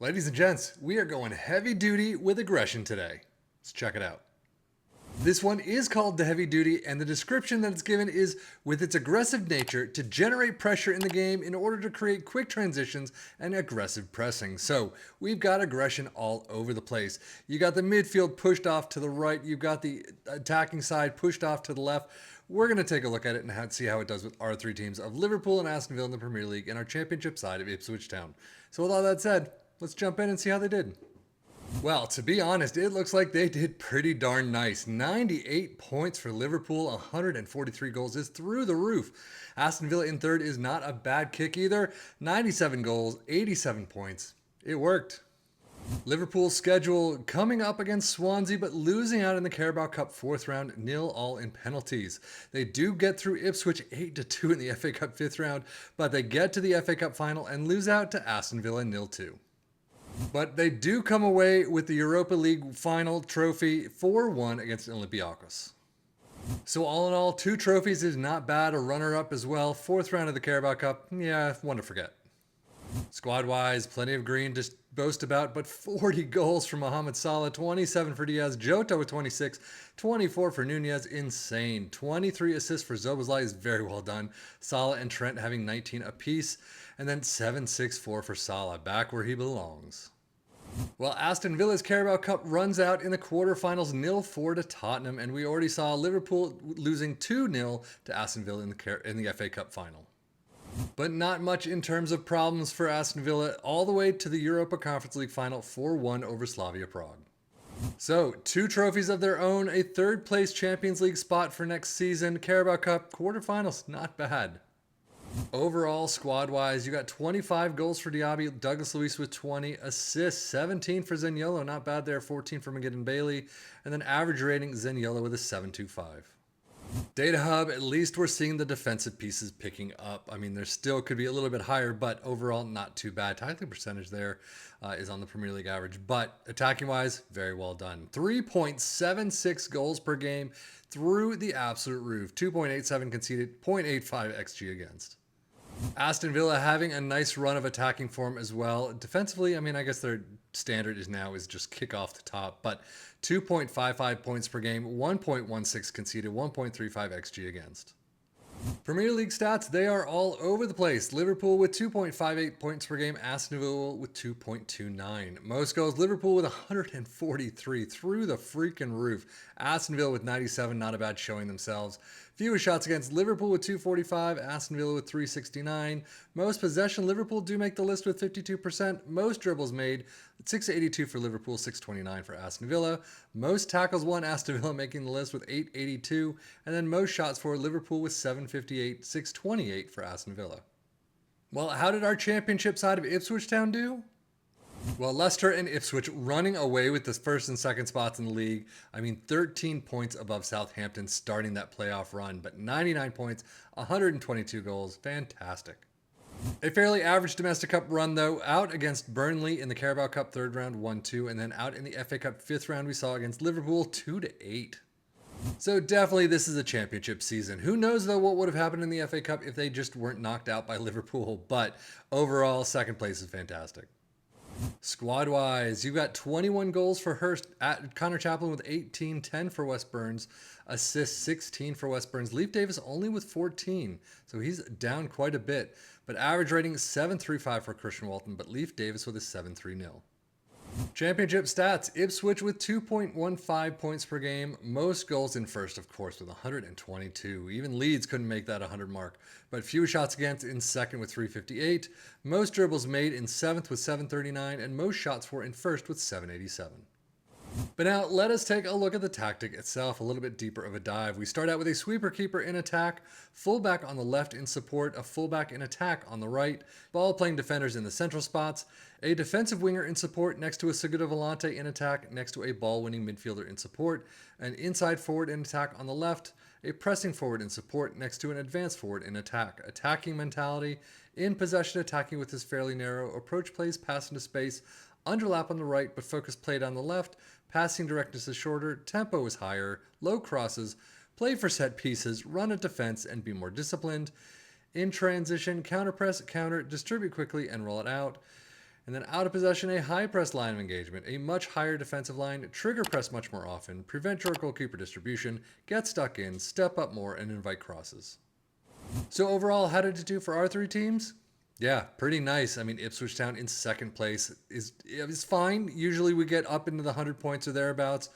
Ladies and gents, we are going heavy duty with aggression today. Let's check it out. This one is called the heavy duty, and the description that it's given is with its aggressive nature to generate pressure in the game in order to create quick transitions and aggressive pressing. So we've got aggression all over the place. You got the midfield pushed off to the right, you've got the attacking side pushed off to the left. We're going to take a look at it and see how it does with our three teams of Liverpool and Aston Villa in the Premier League and our championship side of Ipswich Town. So with all that said, let's jump in and see how they did. Well, to be honest, it looks like they did pretty darn nice. 98 points for Liverpool, 143 goals is through the roof. Aston Villa in third is not a bad kick either. 97 goals, 87 points. It worked. Liverpool's schedule coming up against Swansea, but losing out in the Carabao Cup fourth round, 0-0 in penalties. They do get through Ipswich 8-2 in the FA Cup fifth round, but they get to the FA Cup final and lose out to Aston Villa 0-2. But they do come away with the Europa League final trophy 4-1 against Olympiacos. So all in all, 2 trophies is not bad. A runner-up as well. Fourth round of the Carabao Cup, yeah, one to forget. Squad-wise, plenty of green to boast about, but 40 goals for Mohamed Salah, 27 for Diaz, Jota with 26, 24 for Nunez, insane. 23 assists for Szoboszlai is very well done. Salah and Trent having 19 apiece, and then 7-6-4 for Salah, back where he belongs. Well, Aston Villa's Carabao Cup runs out in the quarterfinals 0-4 to Tottenham, and we already saw Liverpool losing 2-0 to Aston Villa in the FA Cup final. But not much in terms of problems for Aston Villa, all the way to the Europa Conference League final 4-1 over Slavia Prague. So, 2 trophies of their own, a third place Champions League spot for next season, Carabao Cup quarterfinals, not bad. Overall, squad-wise, you got 25 goals for Diaby, Douglas Luiz with 20 assists, 17 for Zaniolo, not bad there, 14 for McGinn and Bailey, and then average rating, Zaniolo with a 7.25. Data Hub, at least we're seeing the defensive pieces picking up. I mean, there still could be a little bit higher, but overall, not too bad. Tackling percentage there is on the Premier League average, but attacking-wise, very well done. 3.76 goals per game through the absolute roof. 2.87 conceded, 0.85 XG against. Aston Villa having a nice run of attacking form as well. Defensively, I mean, I guess their standard is just kick off the top, but 2.55 points per game, 1.16 conceded, 1.35 XG against. Premier League stats, they are all over the place. Liverpool with 2.58 points per game, Aston Villa with 2.29. Most goals, Liverpool with 143 through the freaking roof. Aston Villa with 97, not a bad showing themselves. Fewest shots against, Liverpool with 245, Aston Villa with 369. Most possession, Liverpool do make the list with 52%. Most dribbles made, 682 for Liverpool, 629 for Aston Villa. Most tackles won, Aston Villa making the list with 882. And then most shots for Liverpool with 758, 628 for Aston Villa. Well, how did our championship side of Ipswich Town do? Well, Leicester and Ipswich running away with the first and second spots in the league. I mean, 13 points above Southampton starting that playoff run, but 99 points, 122 goals. Fantastic. A fairly average domestic cup run, though, out against Burnley in the Carabao Cup third round, 1-2, and then out in the FA Cup fifth round we saw against Liverpool, 2-8. So definitely this is a championship season. Who knows, though, what would have happened in the FA Cup if they just weren't knocked out by Liverpool, but overall, second place is fantastic. Squad-wise, you've got 21 goals for Hurst, at Connor Chaplin with 18, 10 for West Burns, assists 16 for West Burns, Leif Davis only with 14, so he's down quite a bit, but average rating 7.35 for Christian Walton, but Leif Davis with a 7.30. Championship stats, Ipswich with 2.15 points per game, most goals in first, of course, with 122. Even Leeds couldn't make that 100 mark, but few shots against in second with 358, most dribbles made in seventh with 739, and most shots for in first with 787. But now let us take a look at the tactic itself, a little bit deeper of a dive. We start out with a sweeper keeper in attack, fullback on the left in support, a fullback in attack on the right, ball playing defenders in the central spots, a defensive winger in support next to a Segundo Volante in attack, next to a ball-winning midfielder in support, an inside forward in attack on the left, a pressing forward in support next to an advanced forward in attack. Attacking mentality, in possession attacking with his fairly narrow approach plays, pass into space, underlap on the right but focus played on the left, passing directness is shorter, tempo is higher, low crosses, play for set pieces, run at defense, and be more disciplined. In transition, counter press, counter, distribute quickly, and roll it out. And then out of possession, a high press line of engagement, a much higher defensive line, trigger press much more often, prevent your goalkeeper distribution, get stuck in, step up more, and invite crosses. So overall, how did it do for our three teams? Yeah, pretty nice. I mean, Ipswich Town in second place is fine. Usually we get up into the 100 points or thereabouts.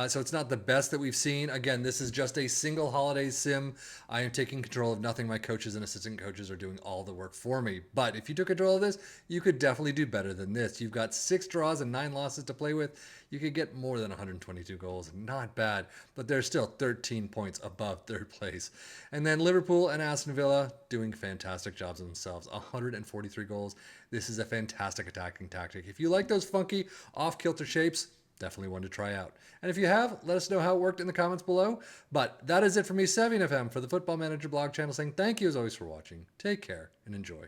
So it's not the best that we've seen. Again, this is just a single holiday sim. I am taking control of nothing. My coaches and assistant coaches are doing all the work for me. But if you took control of this, you could definitely do better than this. You've got 6 draws and 9 losses to play with. You could get more than 122 goals. Not bad, but they're still 13 points above third place. And then Liverpool and Aston Villa doing fantastic jobs of themselves. 143 goals. This is a fantastic attacking tactic. If you like those funky off-kilter shapes, definitely one to try out. And if you have, let us know how it worked in the comments below. But that is it for me, Sevian FM, for the Football Manager blog channel, saying thank you as always for watching. Take care and enjoy.